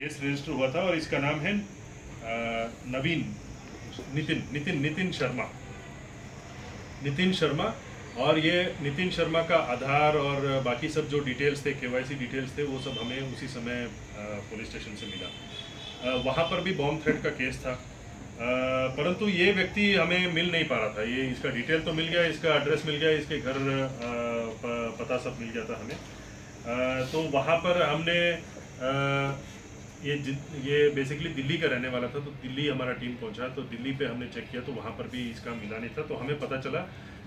Case register हुआ था और इसका नाम है नवीन नितिन शर्मा। और ये नितिन शर्मा का आधार और बाकी सब जो डिटेल्स थे, केवाईसी डिटेल्स थे, वो सब हमें उसी समय पुलिस स्टेशन से मिला। वहाँ पर भी बॉम्ब थ्रेट का केस था, परंतु ये व्यक्ति हमें मिल नहीं पा रहा था। ये इसका डिटेल तो मिल गया, इसका एड्रेस मिल गया, इसके घर पता सब मिल गया था हमें। तो वहाँ पर हमने ये बेसिकली दिल्ली का रहने वाला था, तो दिल्ली हमारा टीम पहुंचा, तो दिल्ली पे हमने चेक किया तो वहाँ पर भी इसका मिला नहीं था। तो हमें पता चला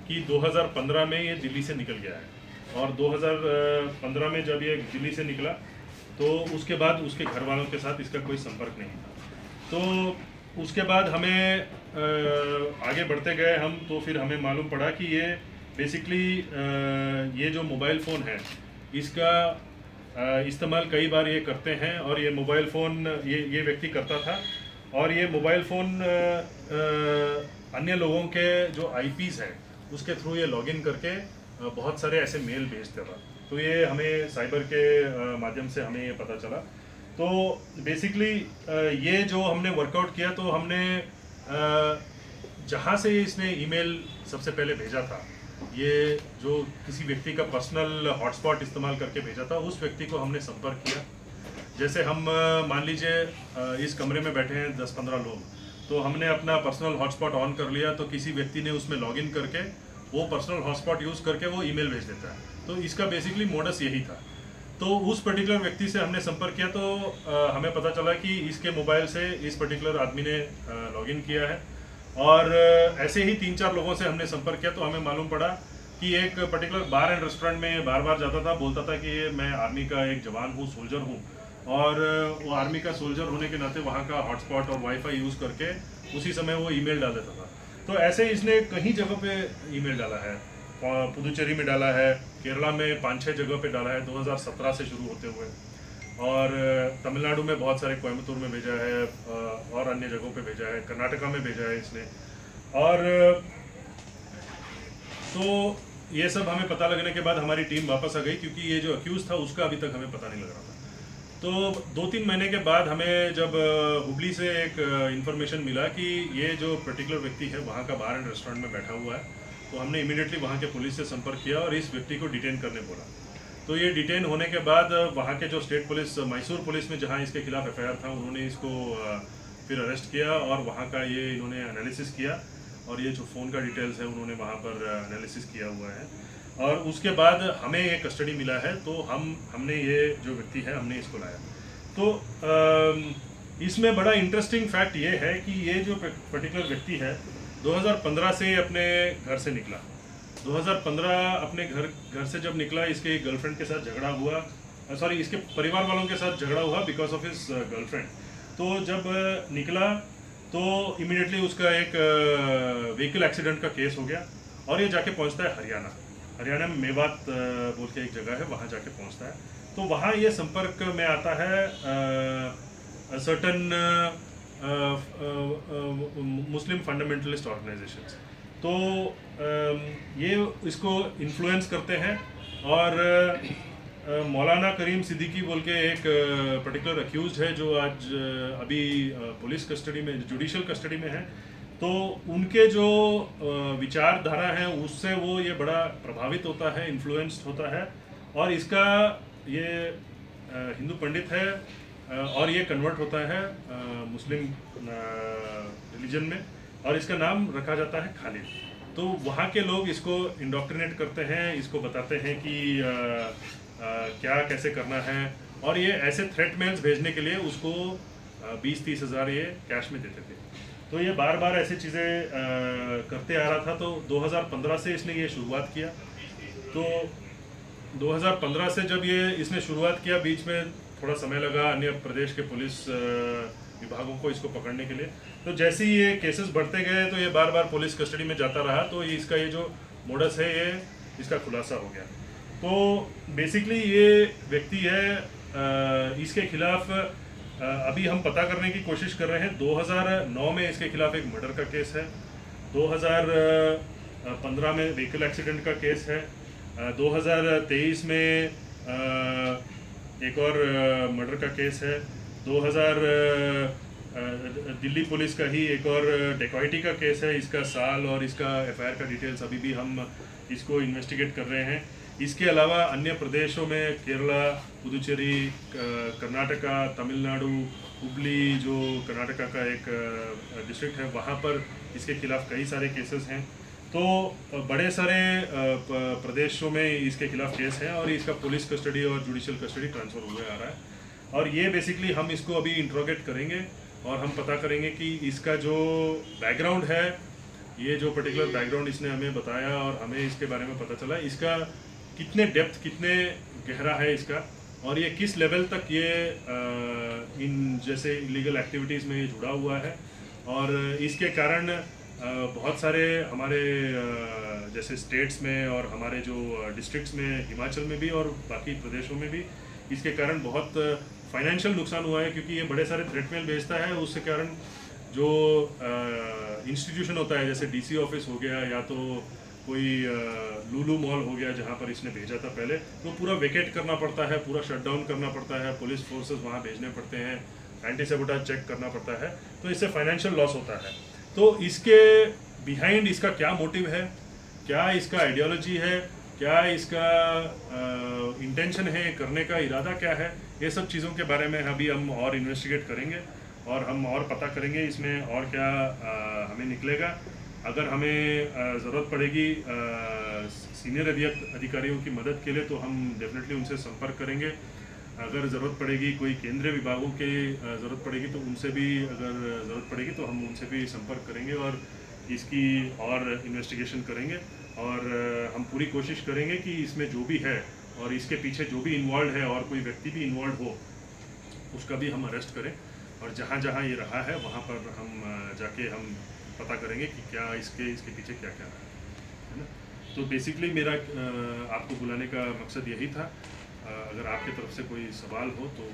कि 2015 में ये दिल्ली से निकल गया है, और 2015 में जब ये दिल्ली से निकला तो उसके बाद उसके घर वालों के साथ इसका कोई संपर्क नहीं था। तो उसके बाद हमें आगे बढ़ते गए हम, तो फिर हमें मालूम पड़ा कि ये बेसिकली ये जो मोबाइल फ़ोन है इसका इस्तेमाल कई बार ये करते हैं, और ये मोबाइल फ़ोन ये व्यक्ति करता था, और ये मोबाइल फ़ोन अन्य लोगों के जो आईपीज़ हैं उसके थ्रू ये लॉगिन करके बहुत सारे ऐसे मेल भेजता था। तो ये हमें साइबर के माध्यम से हमें ये पता चला। तो बेसिकली ये जो हमने वर्कआउट किया, तो हमने जहाँ से इसने ईमेल सबसे पहले भेजा था, ये जो किसी व्यक्ति का पर्सनल हॉटस्पॉट इस्तेमाल करके भेजा था, उस व्यक्ति को हमने संपर्क किया। जैसे हम मान लीजिए इस कमरे में बैठे हैं 10-15 लोग, तो हमने अपना पर्सनल हॉटस्पॉट ऑन कर लिया, तो किसी व्यक्ति ने उसमें लॉगिन करके वो पर्सनल हॉटस्पॉट यूज़ करके वो ईमेल भेज देता है। तो इसका बेसिकली मोडस यही था। तो उस पर्टिकुलर व्यक्ति से हमने संपर्क किया, तो हमें पता चला कि इसके मोबाइल से इस पर्टिकुलर आदमी ने लॉगिन किया है, और ऐसे ही 3-4 लोगों से हमने संपर्क किया। तो हमें मालूम पड़ा कि एक पर्टिकुलर बार एंड रेस्टोरेंट में बार बार जाता था, बोलता था कि मैं आर्मी का एक जवान हूँ, सोल्जर हूँ, और वो आर्मी का सोल्जर होने के नाते वहाँ का हॉटस्पॉट और वाईफाई यूज़ करके उसी समय वो ईमेल डाल देता था। तो ऐसे इसने कई जगह पे ईमेल डाला है, पुदुचेरी में डाला है, केरला में 5-6 जगह पे डाला है 2017 से शुरू होते हुए, और तमिलनाडु में बहुत सारे, कोयम्बतूर में भेजा है, और अन्य जगहों पे भेजा है, कर्नाटका में भेजा है इसने। और तो ये सब हमें पता लगने के बाद हमारी टीम वापस आ गई, क्योंकि ये जो अक्यूज़ था उसका अभी तक हमें पता नहीं लग रहा था। तो 2-3 महीने के बाद हमें जब हुबली से एक इन्फॉर्मेशन मिला कि ये जो पर्टिकुलर व्यक्ति है वहाँ का बार एंड रेस्टोरेंट में बैठा हुआ है, तो हमने इमीडिएटली वहाँ के पुलिस से संपर्क किया और इस व्यक्ति को डिटेन करने बोला। तो ये डिटेन होने के बाद वहाँ के जो स्टेट पुलिस, मैसूर पुलिस में जहाँ इसके खिलाफ एफआईआर था, उन्होंने इसको फिर अरेस्ट किया, और वहाँ का ये इन्होंने एनालिसिस किया, और ये जो फ़ोन का डिटेल्स है उन्होंने वहाँ पर एनालिसिस किया हुआ है, और उसके बाद हमें ये कस्टडी मिला है। तो हमने ये जो व्यक्ति है हमने इसको लाया। तो इसमें बड़ा इंटरेस्टिंग फैक्ट ये है कि ये जो पर्टिकुलर व्यक्ति है 2015 से अपने घर से निकला। 2015 अपने घर से जब निकला, इसके गर्लफ्रेंड के साथ झगड़ा हुआ, सॉरी इसके परिवार वालों के साथ झगड़ा हुआ बिकॉज ऑफ हिज गर्लफ्रेंड। तो जब निकला तो इमीडिएटली उसका एक व्हीकल एक्सीडेंट का केस हो गया, और ये जाके पहुंचता है हरियाणा में मेवात बोल के एक जगह है, वहाँ जाके पहुंचता है। तो वहाँ ये संपर्क में आता है सर्टन मुस्लिम फंडामेंटलिस्ट ऑर्गेनाइजेशंस। तो ये इसको इन्फ्लुएंस करते हैं, और मौलाना करीम सिद्दीकी बोल के एक पर्टिकुलर अक्यूज है जो आज अभी पुलिस कस्टडी में, जुडिशियल कस्टडी में है। तो उनके जो विचारधारा है उससे वो ये बड़ा प्रभावित होता है, इन्फ्लुएंस्ड होता है, और इसका ये हिंदू पंडित है, और ये कन्वर्ट होता है मुस्लिम रिलीजन में, और इसका नाम रखा जाता है खालिद। तो वहाँ के लोग इसको इंडोक्ट्रिनेट करते हैं, इसको बताते हैं कि क्या कैसे करना है, और ये ऐसे थ्रेट मेल्स भेजने के लिए उसको 20-30 हज़ार ये कैश में देते थे। तो ये बार बार ऐसी चीज़ें करते आ रहा था। तो 2015 से इसने ये शुरुआत किया। तो 2015 से जब ये इसने शुरुआत किया, बीच में थोड़ा समय लगा अन्य प्रदेश के पुलिस विभागों को इसको पकड़ने के लिए। तो जैसे ही ये केसेस बढ़ते गए, तो ये बार बार पुलिस कस्टडी में जाता रहा, तो इसका ये जो मोडस है ये इसका खुलासा हो गया। तो बेसिकली ये व्यक्ति है, इसके खिलाफ अभी हम पता करने की कोशिश कर रहे हैं। 2009 में इसके खिलाफ एक मर्डर का केस है, 2015 में व्हीकल एक्सीडेंट का केस है, 2023 में एक और मर्डर का केस है, 2000 दिल्ली पुलिस का ही एक और डेकॉइटी का केस है। इसका साल और इसका एफआईआर का डिटेल्स अभी भी हम इसको इन्वेस्टिगेट कर रहे हैं। इसके अलावा अन्य प्रदेशों में केरला, पुदुचेरी, कर्नाटका, तमिलनाडु, हुबली जो कर्नाटका का एक डिस्ट्रिक्ट है, वहाँ पर इसके खिलाफ कई सारे केसेस हैं। तो बड़े सारे प्रदेशों में इसके खिलाफ केस है और इसका पुलिस कस्टडी और जुडिशियल कस्टडी ट्रांसफ़र हुए आ रहा है। और ये बेसिकली हम इसको अभी इंट्रोगेट करेंगे और हम पता करेंगे कि इसका जो बैकग्राउंड है, ये जो पर्टिकुलर बैकग्राउंड इसने हमें बताया और हमें इसके बारे में पता चला, इसका कितने डेप्थ, कितने गहरा है इसका, और ये किस लेवल तक ये इन जैसे इलीगल एक्टिविटीज़ में ये जुड़ा हुआ है। और इसके कारण बहुत सारे हमारे जैसे स्टेट्स में और हमारे जो डिस्ट्रिक्ट्स में, हिमाचल में भी और बाकी प्रदेशों में भी इसके कारण बहुत फाइनेंशियल नुकसान हुआ है, क्योंकि ये बड़े सारे थ्रेट मेल भेजता है। उसके कारण जो इंस्टीट्यूशन होता है, जैसे डीसी ऑफिस हो गया या तो कोई लूलू मॉल हो गया जहाँ पर इसने भेजा था पहले, तो पूरा वेकेट करना पड़ता है, पूरा शटडाउन करना पड़ता है, पुलिस फोर्सेस वहाँ भेजने पड़ते हैं, एंटी सबोटाज चेक करना पड़ता है, तो इससे फाइनेंशियल लॉस होता है। तो इसके बिहाइंड इसका क्या मोटिव है, क्या इसका आइडियोलॉजी है, क्या इसका इंटेंशन है, करने का इरादा क्या है, ये सब चीज़ों के बारे में अभी हम और इन्वेस्टिगेट करेंगे और हम और पता करेंगे इसमें और क्या हमें निकलेगा। अगर हमें ज़रूरत पड़ेगी सीनियर अधिकारियों की मदद के लिए तो हम डेफिनेटली उनसे संपर्क करेंगे। अगर ज़रूरत पड़ेगी कोई केंद्रीय विभागों की ज़रूरत पड़ेगी तो उनसे भी अगर ज़रूरत पड़ेगी तो हम उनसे भी संपर्क करेंगे और इसकी और इन्वेस्टिगेशन करेंगे। और हम पूरी कोशिश करेंगे कि इसमें जो भी है और इसके पीछे जो भी इन्वॉल्व है और कोई व्यक्ति भी इन्वॉल्व हो उसका भी हम अरेस्ट करें, और जहाँ जहाँ ये रहा है वहाँ पर हम जाके हम पता करेंगे कि क्या इसके पीछे क्या क्या रहा है ना। तो बेसिकली मेरा आपको बुलाने का मकसद यही था। अगर आपकी तरफ से कोई सवाल हो तो